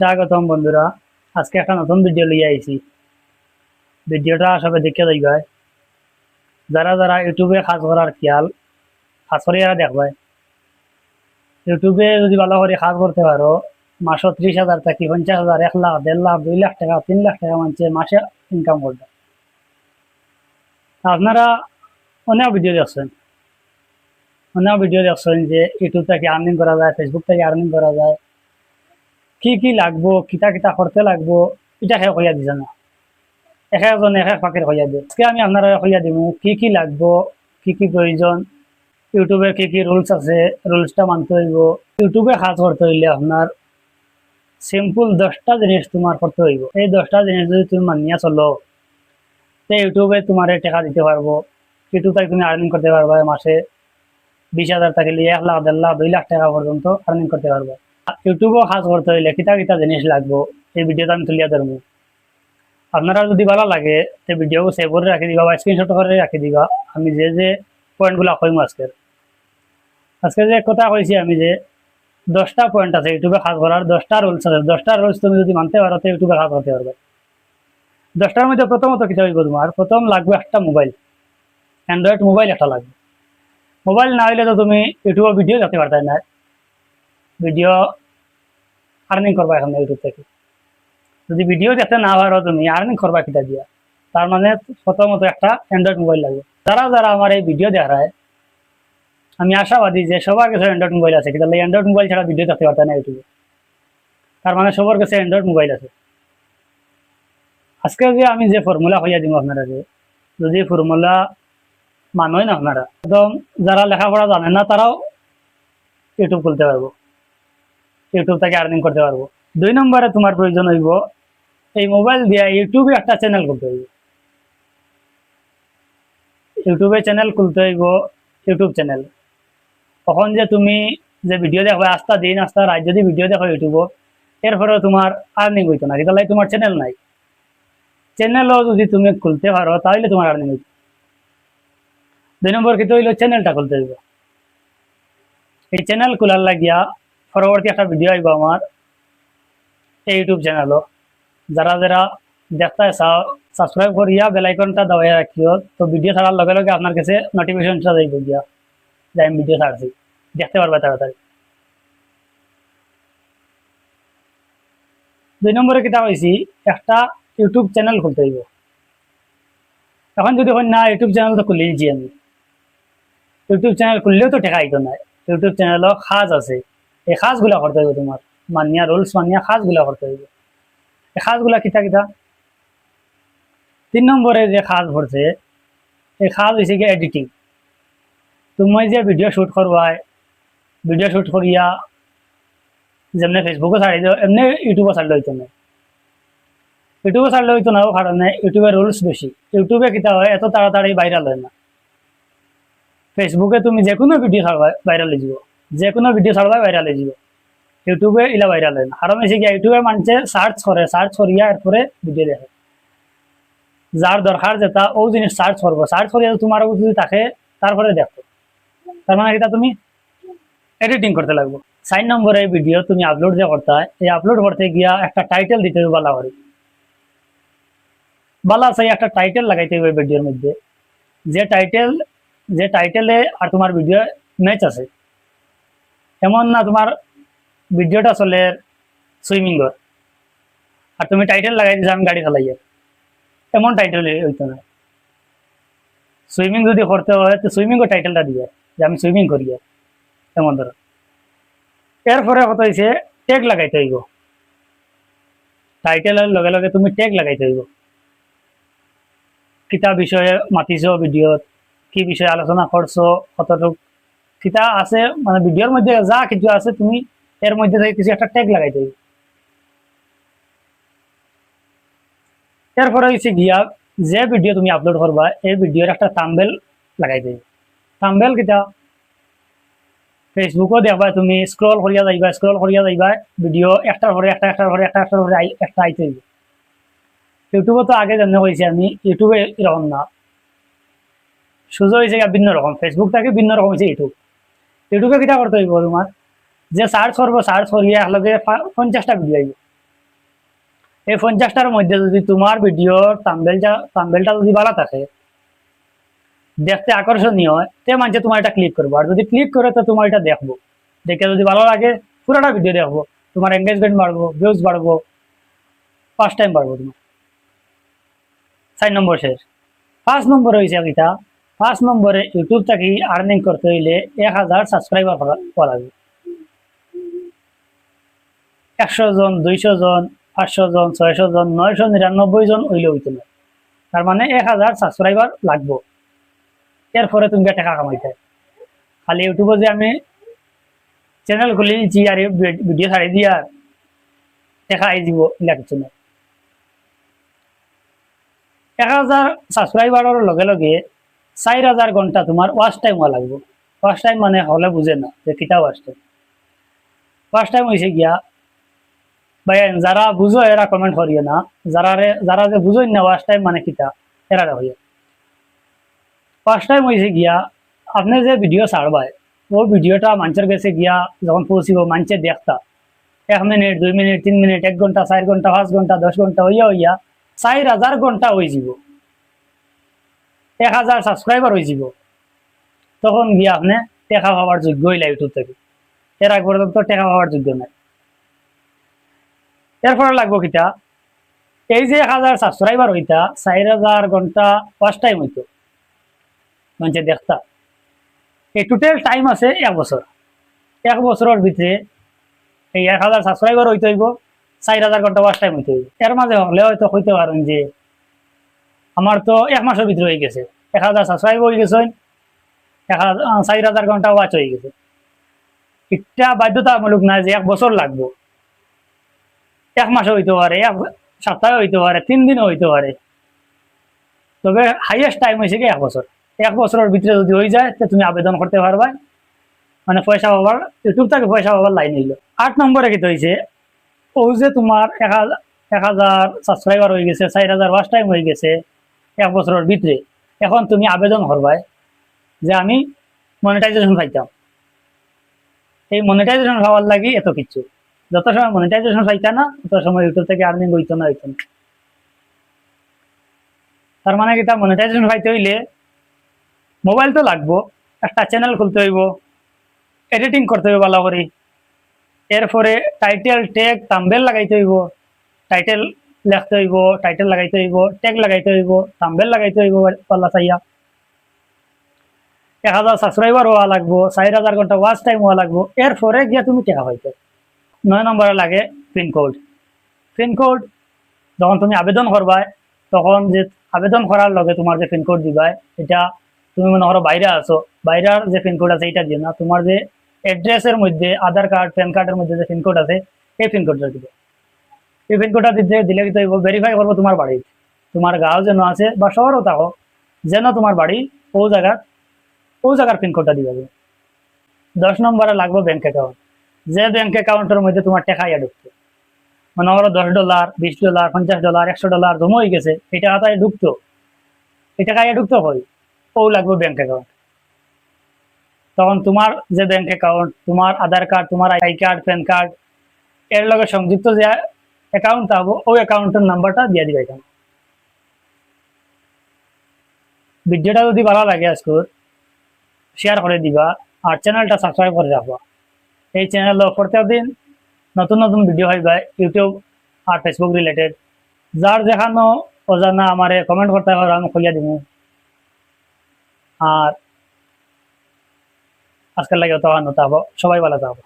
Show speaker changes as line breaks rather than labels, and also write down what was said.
স্বাগতম বন্ধুরা, আজকে একটা নতুন ভিডিও লিয়ে আইছি। ভিডিওটা সবাই দেখে যাইবা। যারা যারা ইউটিউবে কাজ করার খেয়াল কাজ করে এরা দেখবে। ইউটিউবে যদি ভালো করে কাজ করতে পারো, মাসে 30,000 থেকে 50,000, 1 লাখ, 1.5 লাখ, 2 লাখ টাকা, 3 লাখ টাকা মানুষে মাসে ইনকাম করবে। আপনারা অনেক ভিডিও দেখছেন যে ইউটিউব থেকে আর্নিং করা যায়, ফেসবুক থেকে আর্নিং করা যায়। কি কি লাগবো, কিতা কিতা করতে লাগবো, এটা সে কইয়া দিছে না। এক একজন এক এক ফাঁকের হইয়া দিয়ে। আজকে আমি আপনারা হইয়া দিব কি কি লাগবো, কি কি প্রয়োজন, ইউটিউবের কি কি রুলস আছে, রুলসটা মানতে হইব। ইউটিউবে কাজ করতে হইলে আপনার সিম্পল 10টা জিনিস তোমার করতে হইব। এই 10টা জিনিস যদি তুমি মানিয়া চলো, তো ইউটিউবে তোমার টাকা দিতে পারবো। ইউটিউব থেকে তুমি আর্নিং করতে পারবে মাসে 20,000 থেকে 1 লাখ, 1.5 লাখ, 2 লাখ টাকা পর্যন্ত আর্নিং করতে পারবে। ইউটিউবেও কাজ করতে হইলে কিতা কিতা জিনিস লাগবো এই ভিডিওটা আমি তুলিয়া ধরবো। আপনারা যদি ভালো লাগে তো ভিডিও সেভ করে রাখি দিবা বা স্ক্রিনশট করে রাখি দিবা। আমি যে যে পয়েন্টগুলো কইম আজকে যে কথা কইছি আমি, যে 10টা পয়েন্ট আছে ইউটিউবে কাজ করার, 10টা রুলস আছে। 10টা রুলস তুমি যদি মানতে পারো তো ইউটিউবে কাজ করতে পারবে। 10টার মধ্যে প্রথমত কি হইব, তোমার প্রথম লাগবে একটা মোবাইল। অ্যান্ড্রয়েড মোবাইল একটা লাগবে। মোবাইল না হইলে তো তুমি ইউটিউবে ভিডিও দেখতে পারতে না। ভিডিও আর্নিং করবা এখন ইউটিউব থেকে। যদি ভিডিও দেখতে না পারো তুমি আর্নিং করবা কিটা দিয়া, তার মানে প্রথমত একটা অ্যান্ড্রয়েড মোবাইল লাগবে। যারা যারা আমার এই ভিডিও দেখায়, আমি আশাবাদী যে সবার কাছে অ্যান্ড্রয়েড মোবাইল আছে। কিন্তু অ্যান্ড্রয়েড মোবাইল ছাড়া ভিডিও দেখতে পারতে না ইউটিউবে, তার মানে সবার কাছে অ্যান্ড্রয়েড মোবাইল আছে। আজকে যে আমি যে ফর্মুলা হইয়া দিব আপনারা, যদি ফর্মুলা মানোই না আপনারা, একদম যারা লেখাপড়া জানে না তারাও ইউটিউব খুলতে পারবো, ইউটিউব থেকে আর্নিং করতে পারবো। 2 নম্বরে তোমার প্রয়োজন হইব এই মোবাইল দিয়ে ইউটিউবে একটা চ্যানেল খুলতে হইব। ইউটিউবে চ্যানেল খুলতে হইব, ইউটিউব চ্যানেল। তখন যে তুমি যে ভিডিও দেখবে আস্তা দিন আস্তা রাত যদি ভিডিও দেখো ইউটিউবে, এরপরেও তোমার আর্নিং হইতো না। কিন্তু তোমার চ্যানেল নাই। চ্যানেলও যদি তুমি খুলতে পারো তাহলে তোমার আর্নিং হইতো। 2 নম্বর কিন্তু হইলো চ্যানেলটা খুলতে হইব। এই চ্যানেল খোলার লাগিয়া পরবর্তী একটা ভিডিও আইব আমার এই ইউটিউব চ্যানেলও। যারা যারা দেখতে চাও সাবস্ক্রাইব করিয়া বেল আইকনটা দাবাইয়া রাখিও, তো ভিডিও ছাড়ার লগে লগে আপনার কাছে নোটিফিকেশনটা যাইব গিয়া যে আমি ভিডিও ছাড়ছি, দেখতে পারবে তাড়াতাড়ি। 2 নম্বরে কিতা হয়েছি, একটা ইউটিউব চ্যানেল খুলতে হইব। এখন যদি হয় না ইউটিউব চ্যানেল তো খুলে দিয়েছি আমি, ইউটিউব চ্যানেল খুললেও তো টাকা আইতো না। ইউটিউব চ্যানেলও কাজ আছে, এই কাজগুলা করতে হইব। তোমার মানিয়া রুলস মানিয়া কাজগুলা করতে হইব। এই কাজগুলা কিতা কিতা? 3 নম্বরে যে কাজ পড়ছে, এই কাজ হয়েছে কি এডিটিং। তুমি যে ভিডিও শুট করবা, ভিডিও শুট করিয়া যেমনি ফেসবুকে ছাড়ি দিও এমনি ইউটিউবে ছাড়লে হইতো না। ইউটিউবে ছাড়লে হইতো না, ও কারণে ইউটিউবের রুলস বেশি। ইউটিউবে কিতা হয় এত তাড়াতাড়ি ভাইরাল হয় না। ফেসবুকে তুমি যে কোনো ভিডিও ছাড়বা ভাইরাল হয়ে যাব, যে কোনো ভিডিও ছাড়বা ভাইরাল হয়ে যাব। ইউটিউবে ইলা ভাইরাল হয় না, কারণ হচ্ছে কি ইউটিউবে মানুষে সার্চ করে, সার্চ করিয়া এরপরে ভিডিও দেখে। যার দরকার যেটা ও জিনিস সার্চ করবো, সার্চ করিয়া তোমার যদি থাকে তারপরে দেখো। তার মানে এটা তুমি এডিটিং করতে লাগবে। 4 নম্বরে ভিডিও তুমি আপলোড যে করতে হয়, এই আপলোড করতে গিয়া একটা টাইটেল দিতে হবে বালা করে। বালা চাই একটা টাইটেল লাগাইতে হবে ভিডিওর মধ্যে, যে টাইটেলে আর তোমার ভিডিও ম্যাচ আছে। এমন না তোমার ভিডিওটা চলে সুইমিং আর তুমি টাইটেল লাগাই দিছো আমি গাড়ি চালাই, এমন টাইটেল হইতো না। সুইমিং যদি করতে হয় তো সুইমিংও টাইটেলটা দিয়ে যে আমি সুইমিং করি, এমন ধরো। এরপরে কথা হয়েছে ট্যাগ লাগাইতে হইব। টাইটেলের লগে লগে তুমি ট্যাগ লাগাইতে হইব। কিতা বিষয়ে মাতিছ ভিডিওত, কি বিষয়ে আলোচনা করছো, কতটুক কিতা আছে, মানে ভিডিওর মধ্যে যা কিছু আছে তুমি এর মধ্যে থেকে কিছু একটা ট্যাগ লাগাইতে হইব। এরপরে হয়েছে গিয়া যে ভিডিও তুমি আপলোড করবা এই ভিডিওর একটা থাম্বনেল লাগাইতে হইব। থাম্বনেল কিতা ফেসবুকও দেখবা, তুমি স্ক্রল করিয়া যাইবা ভিডিও একটার পরে একটা একটা আইতে হইব। ইউটিউবে তো আগে জানতে কইছি আমি, ইউটিউবে এরকম না, সুযোগ হয়েছে ভিন্ন রকম। ফেসবুক থেকে ভিন্ন রকম হয়েছে ইউটিউব। ইউটিউবে কিটা করতে হইব, তোমার যে সার্চ করবো, সার্চ করিয়া একলগে 50টা ভিডিও আইব। এই 50টার মধ্যে যদি তোমার ভিডিওর থাম্বনেলটা যদি ভালো থাকে, দেখতে আকর্ষণীয় হয়, তে মানুষ তোমার এটা ক্লিক করবো। আর যদি ক্লিক করে তো তোমার এটা দেখবো, দেখে যদি ভালো লাগে পুরোটা ভিডিও দেখবো, তোমার এঙ্গেজমেন্ট বাড়বো, ভিউজ বাড়বো, ফার্স্ট টাইম বাড়বো তোমার। 4 নম্বর শেষ। 5 নম্বর হয়েছে এটা, 5 নম্বরে ইউটিউব থেকে আর্নিং করতে হইলে 1000 সাবস্ক্রাইবার করা লাগবে। 100 জন, 200 জন, 500 জন, 600 জন, 999 জন হইলে হইতো না। তার মানে 1000 সাবস্ক্রাইবার লাগবো, এরপরে তুমি টাকা কামাইতে। খালি ইউটিউবে যে আমি চ্যানেল খুলে নিচ্ছি আর ভিডিও ছাড়ি দিয়ে আর টাকা আই দিব, এটা কিছু না। 1000 সাবস্ক্রাইবারের লগে লগে 4000 ঘন্টা তোমার ওয়াচ টাইম হওয়া লাগবে। ওয়াচ টাইম মানে হলে বুঝে না যে কিটা ওয়াচ টাইম। ওয়াচ টাইম হয়েছে গিয়া ভাই, যারা বুঝো এরা কমেন্ট করিও না, যারা যে বুঝোই না ওয়াচ টাইম মানে কিটা, এরা হইয়া। ওয়াচ টাইম হয়েছে গিয়া আপনি যে ভিডিও ছাড়বাই, ও ভিডিওটা মানুষের কাছে গিয়া যখন পৌঁছিব, মানুষের দেখতা 1 মিনিট, 2 মিনিট, 3 মিনিট, 1 ঘন্টা, 4 ঘন্টা, 5 ঘন্টা, 10 ঘন্টা হইয়া হইয়া 4000 ঘন্টা হয়ে যাব, 1000 সাবস্ক্রাইবার হয়ে যাব, তখন গিয়া আপনি টাকা পাওয়ার যোগ্য হইলা ইউটিউব থেকে। এর আগ পর্যন্ত টাকা পাওয়ার যোগ্য নাই। এরপরে লাগবো কিটা, এই যে 1000 সাবস্ক্রাইবার হইতা 4000 ঘন্টা ওয়াচ টাইম হইতো, মানুষের দেখতা, এই টোটাল টাইম আছে 1 বছর। 1 বছরের ভিতরে এই 1000 সাবস্ক্রাইবার হইতে হইব, 4000 ঘন্টা ওয়াচ টাইম হইতে হইব। এর মাঝে হলে হয়তো হইতে পারেন যে আমার তো 1 মাসের ভিতরে হয়ে গেছে, 1000 সাবস্ক্রাইবার হয়ে গেছে, 4000 ঘন্টা ওয়াচ হয়ে গেছে। এটা বাধ্যতামূলক না যে 1 বছর লাগবো, 1 মাসে হইতে পারে, 1 সপ্তাহে হইতে পারে, 3 দিনও হইতে পারে, তবে হাইয়েস্ট টাইম হয়েছে কি 1 বছর। 1 বছরের ভিতরে যদি হয়ে যায় তো তুমি আবেদন করতে পারবা, মানে পয়সা পাবার, ইউটিউব থেকে পয়সা পাবার লাইন হইলো। 8 নম্বরে কি হয়েছে, ও যে তোমার 1000 সাবস্ক্রাইবার হয়ে গেছে, 4000 ওয়াচ টাইম হয়ে গেছে 1 বছরের ভিতরে, এখন তুমি আবেদন করবাই যে আমি মনিটাইজেশন পাইতাম। এই মনিটাইজেশন পাওয়ার লাগি এত কিছু, যত সময় মনিটাইজেশন পাইতা না তত সময় ইউটিউব থেকে আর্নিং হইতো না। তার মানে কি, তার মনিটাইজেশন পাইতে হইলে মোবাইল তো লাগবো, একটা চ্যানেল খুলতে হইব, এডিটিং করতে হইব ভালো করে, এরপরে টাইটেল, ট্যাগ, থাম্বনেল লাগাইতে হইব, টাইটেল লিখতে হইব, টাইটেল লাগাইতে হইব, ট্যাগ লাগাইতে হইব, থাম্বনেল লাগাইতে হইব পাল্লা চাইয়া। 1000 সাবস্ক্রাইবার হওয়া লাগবো, 4000 ঘন্টা ওয়াচ টাইম হওয়া লাগবো, এরপরে গিয়া তুমি টাকা পাইতে। 9 নম্বরে লাগে পিনকোড। পিনকোড যখন তুমি আবেদন করবা, তখন যে আবেদন করার লগে তোমার যে পিনকোড দিবাই, এটা তুমি মনে করো বাইরে আছো, বাইরের যে পিনকোড আছে এটা দিও না, তোমার যে অ্যাড্রেসের মধ্যে আধার কার্ড, প্যান কার্ডের মধ্যে যে পিনকোড আছে এই পিনকোডটা দিবে। এই পিনকোডটা দিলে কি ভেরিফাই করবো তোমার বাড়ি, তোমার গাঁও যেন আছে বা শহরও থাকো, যেন তোমার বাড়ি ও জায়গার পিনকোডটা দিবে। 10 নম্বরে লাগবে ব্যাংক অ্যাকাউন্ট। যে ব্যাংক অ্যাকাউন্টের মধ্যে তোমার টাকা ঢুকতো, মনে করো $10, $20, $50, $100 জমা হয়ে গেছে, এই টাকাটাই ঢুকতো, এই টাকা ঢুকতো হয়, ও লাগবে ব্যাংক অ্যাকাউন্ট। তখন তোমার যে ব্যাংক অ্যাকাউন্ট, তোমার আধার কার্ড, তোমার আই কার্ড, প্যান কার্ড এর লগে সংযুক্ত যে অ্যাকাউন্ট থাকবো, ওই অ্যাকাউন্টের নাম্বারটা দিয়ে দিবে। এখানে ভিডিওটা যদি ভালো লাগে আজকে শেয়ার করে দিবা, আর চ্যানেলটা সাবস্ক্রাইব করে রাখবা। এই চ্যানেল প্রত্যেকদিন নতুন নতুন ভিডিও হইবে ইউটিউব আর ফেসবুক রিলেটেড। যার যেখানো অজানা আমারে কমেন্ট করতে হবে, আমি খুলিয়া দিব। আর আজকের লাগে তো সবাই ভালো থাকবো।